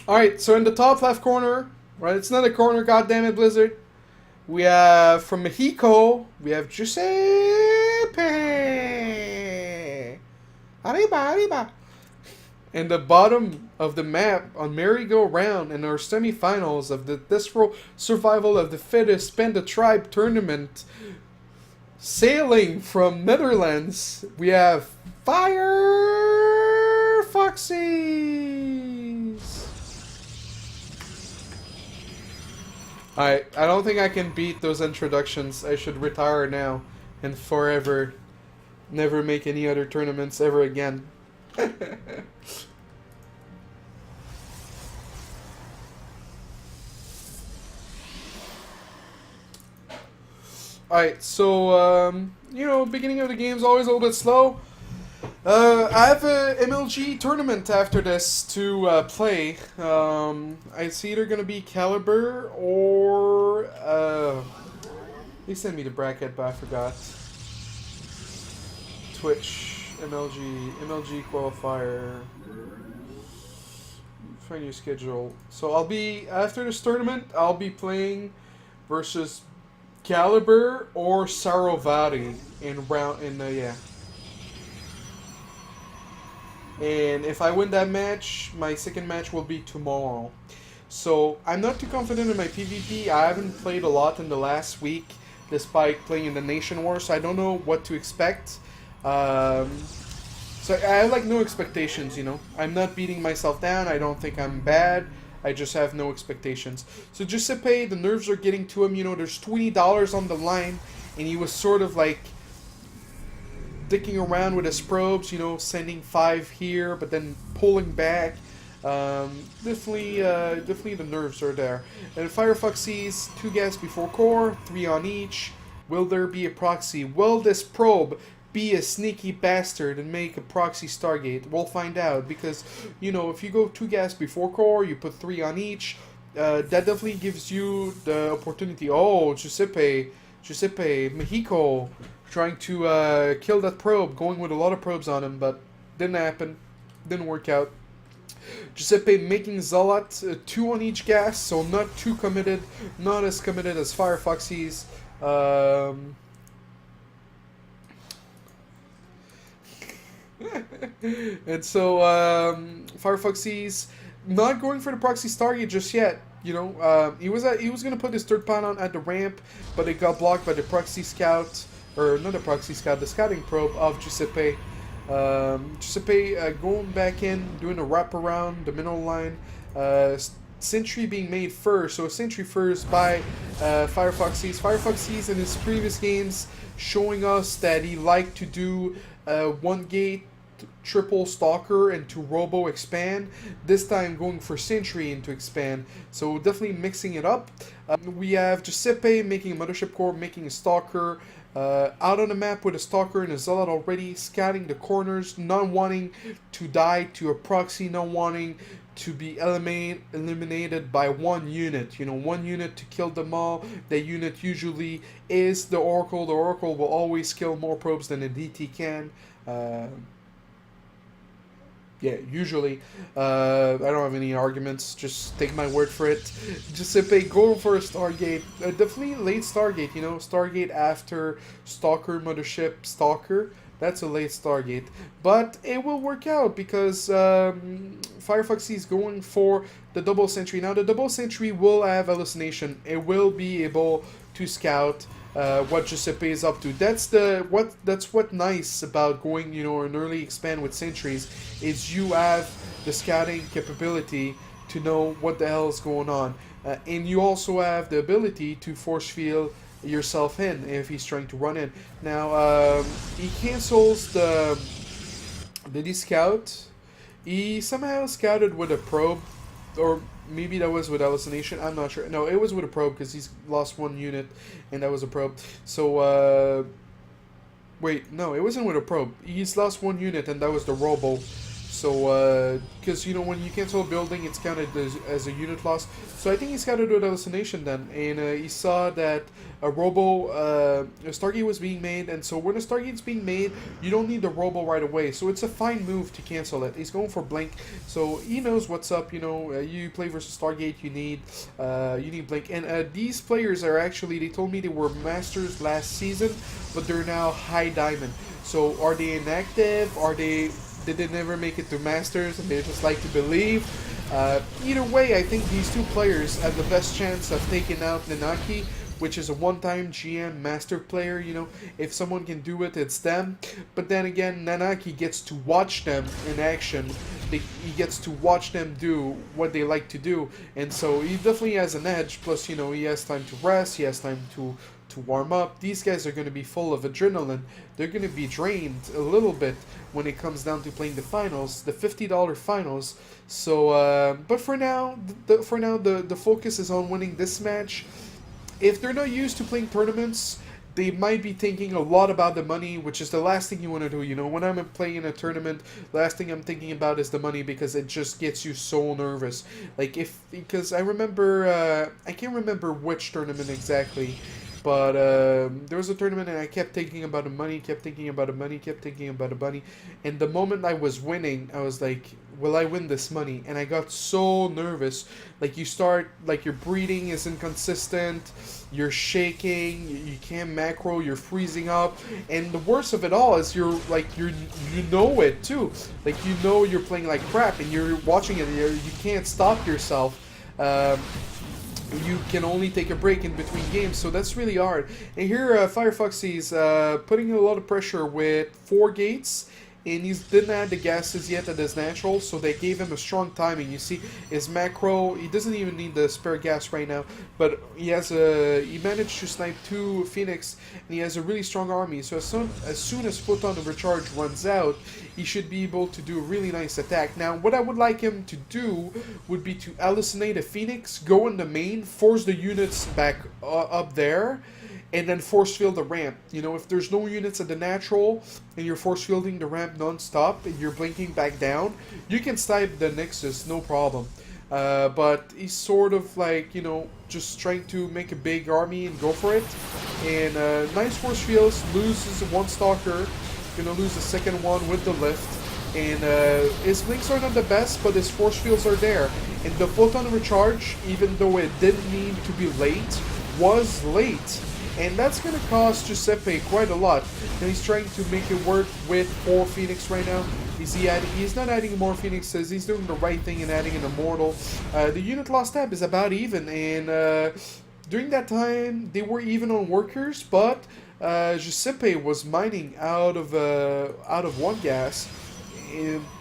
Alright, so in the top left corner, right? It's not a corner, goddammit, Blizzard. We have from Mexico, we have Jusseppe. Arriba, arriba. In the bottom of the map on merry-go-round in our semifinals of the desRow Survival of the Fittest Panda Tribe tournament, sailing from Netherlands, we have Firefoxys. I don't think I can beat those introductions. I should retire now and forever never make any other tournaments ever again. Alright, so, beginning of the game is always a little bit slow. I have a MLG tournament after this to play. It's either going to be Caliber or... they sent me the bracket, but I forgot. Twitch, MLG qualifier. Find your schedule. So I'll be, after this tournament, I'll be playing versus Caliber or Sarovari in round, yeah. And if I win that match, my second match will be tomorrow. So I'm not too confident in my PvP. I haven't played a lot in the last week, despite playing in the Nation War, so I don't know what to expect. So I have like no expectations, you know. I'm not beating myself down. I don't think I'm bad. I just have no expectations. So Jusseppe, the nerves are getting to him. You know, there's $20 on the line, and he was sort of like dicking around with his probes, you know, sending 5 here, but then pulling back. Definitely the nerves are there. And Firefoxys, 2 gas before core, 3 on each. Will there be a proxy? Will this probe be a sneaky bastard and make a proxy Stargate? We'll find out, because, you know, if you go 2 gas before core, you put 3 on each, that definitely gives you the opportunity. Oh, Jusseppe, Mexico, trying to kill that probe, going with a lot of probes on him, but didn't happen, didn't work out. Jusseppe making Zealot, 2 on each gas, so not too committed, not as committed as Firefoxys. And so Firefoxys not going for the proxy Stargate just yet. You know, he was gonna put his third pylon at the ramp, but it got blocked by the proxy scout, or not the proxy scout, the scouting probe of Jusseppe. Jusseppe going back in, doing a wrap around the middle line. Sentry being made first, so sentry first by Firefoxys. Firefoxys in his previous games showing us that he liked to do 1 gate triple stalker and to robo expand. This time going for sentry into expand, so definitely mixing it up. We have Jusseppe making a mothership core, making a stalker, out on the map with a stalker and a zealot already, scouting the corners, not wanting to die to a proxy, not wanting to be eliminated by 1 unit. You know, 1 unit to kill them all. That unit usually is the Oracle. The Oracle will always kill more probes than a DT can. Yeah, usually. I don't have any arguments. Just take my word for it. Jusseppe going for a Stargate. Definitely late Stargate, you know. Stargate after Stalker, Mothership, Stalker. That's a late Stargate. But it will work out because Firefoxy is going for the double sentry. Now, the double sentry will have hallucination. It will be able to scout what Jusseppe is up to. That's what nice about going, you know, an early expand with sentries, is you have the scouting capability to know what the hell is going on, and you also have the ability to force field yourself in if he's trying to run in. Now he cancels the did he scout? He somehow scouted with a probe, or maybe that was with hallucination. I'm not sure. No, it was with a probe because he's lost 1 unit, and that was a probe. So, wait, no, it wasn't with a probe. He's lost 1 unit, and that was the robo. So, because you know when you cancel a building, it's counted as a unit loss. So I think he's got to do a hallucination then, and he saw that a Stargate was being made, and so when a Stargate's being made, you don't need the Robo right away. So it's a fine move to cancel it. He's going for Blink, so he knows what's up. You know, you play versus Stargate, you need Blink, and these players are actually, they told me they were Masters last season, but they're now High Diamond. So are they inactive? Did they never make it to Masters and they just like to believe? Either way, I think these two players have the best chance of taking out Nanaki, which is a one-time GM master player. You know, if someone can do it, it's them. But then again, Nanaki gets to watch them in action. He gets to watch them do what they like to do, and so he definitely has an edge. Plus, you know, he has time to rest. He has time to warm up. These guys are going to be full of adrenaline. They're going to be drained a little bit when it comes down to playing the finals, the $50 finals. So, but for now, the focus is on winning this match. If they're not used to playing tournaments, they might be thinking a lot about the money, which is the last thing you want to do. You know, when I'm playing in a tournament, the last thing I'm thinking about is the money, because it just gets you so nervous. Like, because I remember, I can't remember which tournament exactly, but there was a tournament and I kept thinking about the money, kept thinking about the money, kept thinking about the money. And the moment I was winning, I was like, will I win this money? And I got so nervous. Like, you start, like, your breathing is inconsistent, you're shaking, you can't macro, you're freezing up. And the worst of it all is you know it too. Like, you know you're playing like crap and you're watching it and you can't stop yourself. You can only take a break in between games, so that's really hard. And here, Firefoxys putting a lot of pressure with 4 gates, and he didn't add the gases yet at his natural, so they gave him a strong timing. You see, his macro, he doesn't even need the spare gas right now, but he managed to snipe 2 Phoenix, and he has a really strong army. So as soon as Photon of Recharge runs out, he should be able to do a really nice attack. Now, what I would like him to do would be to hallucinate a Phoenix, go in the main, force the units back up there, and then force field the ramp. You know, if there's no units at the natural and you're force fielding the ramp non-stop and you're blinking back down, you can snipe the Nexus, no problem. But he's sort of like, you know, just trying to make a big army and go for it. And nice force fields, loses 1 stalker, gonna lose the second one with the lift. And his blinks are not the best, but his force fields are there. And the Photon Recharge, even though it didn't need to be late, was late. And that's going to cost Jusseppe quite a lot. And he's trying to make it work with 4 Phoenix right now. He's not adding more Phoenixes. He's doing the right thing and adding an Immortal. The unit loss tab is about even. And during that time, they were even on workers. But Jusseppe was mining out of 1 gas.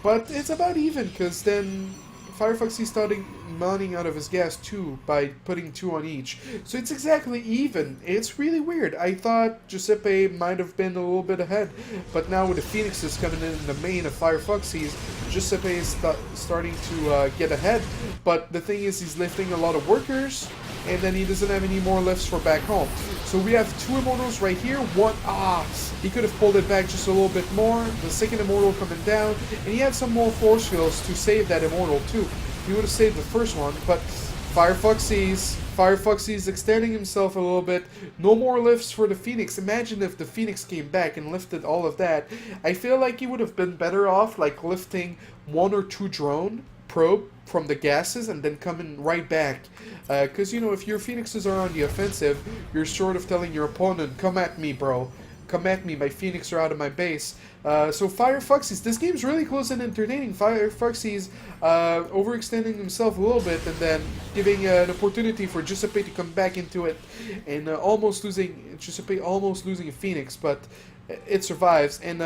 But it's about even, because then Firefoxys started mining out of his gas too by putting 2 on each. So it's exactly even. It's really weird. I thought Jusseppe might have been a little bit ahead, but now with the Phoenixes coming in the main of Firefoxys, Jusseppe is starting to get ahead. But the thing is, he's lifting a lot of workers, and then he doesn't have any more lifts for back home. So we have 2 Immortals right here. He could have pulled it back just a little bit more. The second Immortal coming down, and he had some more force fields to save that Immortal too. He would have saved the first one, but Firefoxys extending himself a little bit. No more lifts for the Phoenix. Imagine if the Phoenix came back and lifted all of that. I feel like he would have been better off like lifting 1 or 2 drone probe from the gases and then coming right back. Because, you know, if your Phoenixes are on the offensive, you're sort of telling your opponent, come at me, bro. Come at me, my Phoenix are out of my base. So Firefoxys, this game's really close and entertaining. Firefoxys overextending himself a little bit and then giving an opportunity for Jusseppe to come back into it, and Jusseppe almost losing a Phoenix, but it survives. And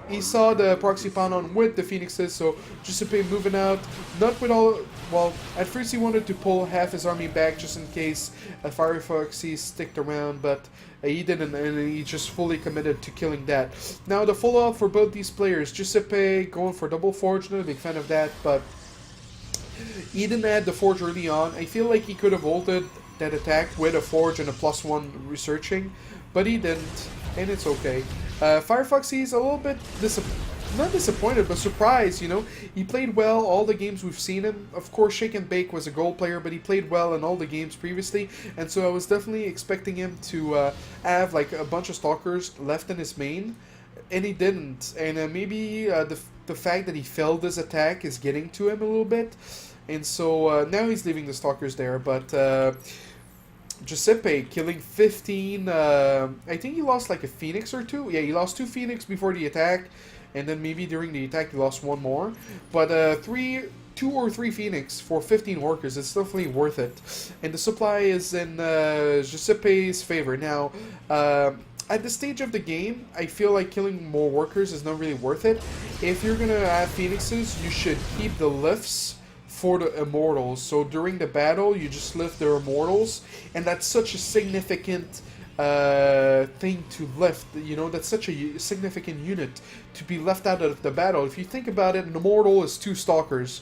he saw the proxy pound on with the Phoenixes, so Jusseppe moving out, not with all, well, at first he wanted to pull half his army back just in case Firefoxys sticked around, but he didn't, and he just fully committed to killing that. Now the follow-up for both these players, Jusseppe going for double forge, not a big fan of that, but he didn't add the forge early on. I feel like he could have ulted that attack with a forge and a +1 researching, but he didn't, and it's okay. Firefoxys a little bit not disappointed, but surprised, you know. He played well all the games we've seen him. Of course, Shake and Bake was a goal player, but he played well in all the games previously, and so I was definitely expecting him to have like a bunch of stalkers left in his main, and he didn't. And maybe the fact that he failed his attack is getting to him a little bit, and so now he's leaving the stalkers there, but... Jusseppe killing 15, I think he lost like a Phoenix or two. Yeah, he lost 2 Phoenix before the attack, and then maybe during the attack he lost 1 more. But 2 or 3 Phoenix for 15 workers, it's definitely worth it. And the supply is in Juseppe's favor. Now, at this stage of the game, I feel like killing more workers is not really worth it. If you're gonna have Phoenixes, you should keep the lifts for the immortals. So during the battle, you just lift the immortals, and that's such a significant thing to lift. You know, that's such a significant unit to be left out of the battle. If you think about it, an immortal is 2 stalkers.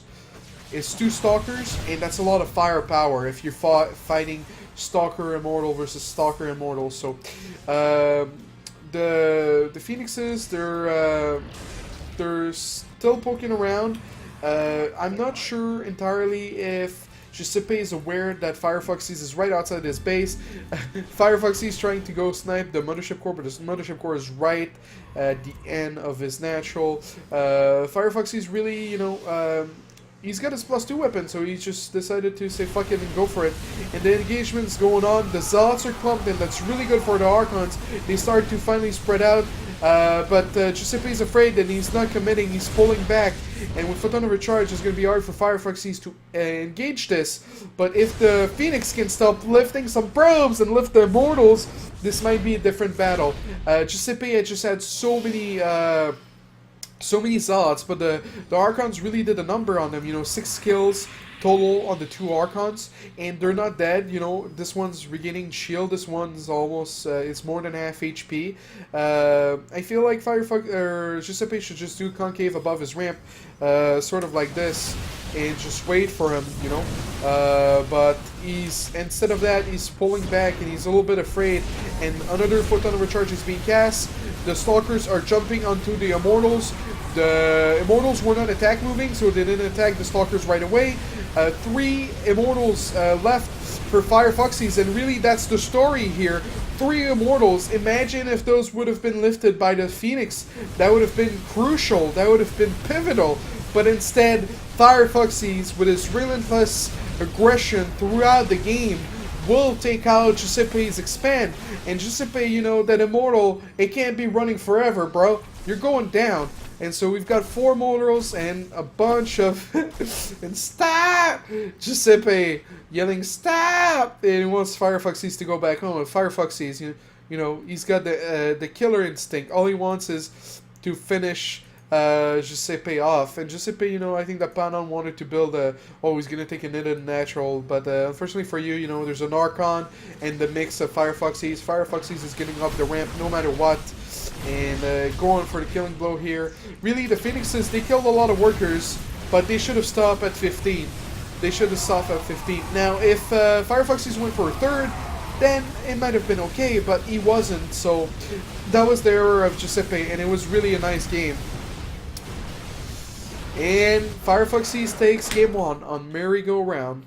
It's 2 stalkers, and that's a lot of firepower if you're fighting stalker immortal versus stalker immortal. So the Phoenixes, they're still poking around. I'm not sure entirely if Jusseppe is aware that Firefoxys is right outside his base. Firefoxys is trying to go snipe the Mothership Core, but the Mothership Core is right at the end of his natural. Firefoxys really, you know, he's got his +2 weapon, so he just decided to say fuck it and go for it. And the engagement's going on. The Zealots are clumped in. That's really good for the Archons. They start to finally spread out. But Jusseppe is afraid that he's not committing. He's pulling back. And with Photon Overcharge, it's going to be hard for Firefoxys to engage this. But if the Phoenix can stop lifting some probes and lift the Immortals, this might be a different battle. Jusseppe had just had so many Zealots, but the Archons really did a number on them. You know, 6 kills total on the 2 Archons, and they're not dead. You know, this one's regaining shield, this one's almost, it's more than half HP. I feel like Jusseppe should just do concave above his ramp, sort of like this, and just wait for him, you know. But instead of that, he's pulling back, and he's a little bit afraid, and another Photon Overcharge is being cast. The Stalkers are jumping onto the Immortals. The Immortals were not attack moving, so they didn't attack the Stalkers right away. 3 Immortals left for Firefoxys, and really that's the story here. 3 Immortals. Imagine if those would have been lifted by the Phoenix. That would have been crucial. That would have been pivotal. But instead, Firefoxys, with his relentless aggression throughout the game, will take out Juseppe's expand. And Jusseppe, you know, that Immortal, it can't be running forever, bro. You're going down. And so we've got 4 Immortals and a bunch of... and stop! Jusseppe yelling, stop! And he wants Firefoxys to go back home. And Firefoxys, you know, he's got the killer instinct. All he wants is to finish Jusseppe off. And Jusseppe, you know, I think that Panda wanted to build he's going to take an hidden natural. But unfortunately for you, you know, there's an Archon and the mix of Firefoxys. Firefoxys is getting up the ramp no matter what. And going for the killing blow here. Really, the Phoenixes, they killed a lot of workers, but they should have stopped at 15. They should have stopped at 15. Now, if Firefoxys went for a 3rd, then it might have been okay, but he wasn't. So that was the error of Jusseppe, and it was really a nice game. And Firefoxys takes game 1 on merry-go-round.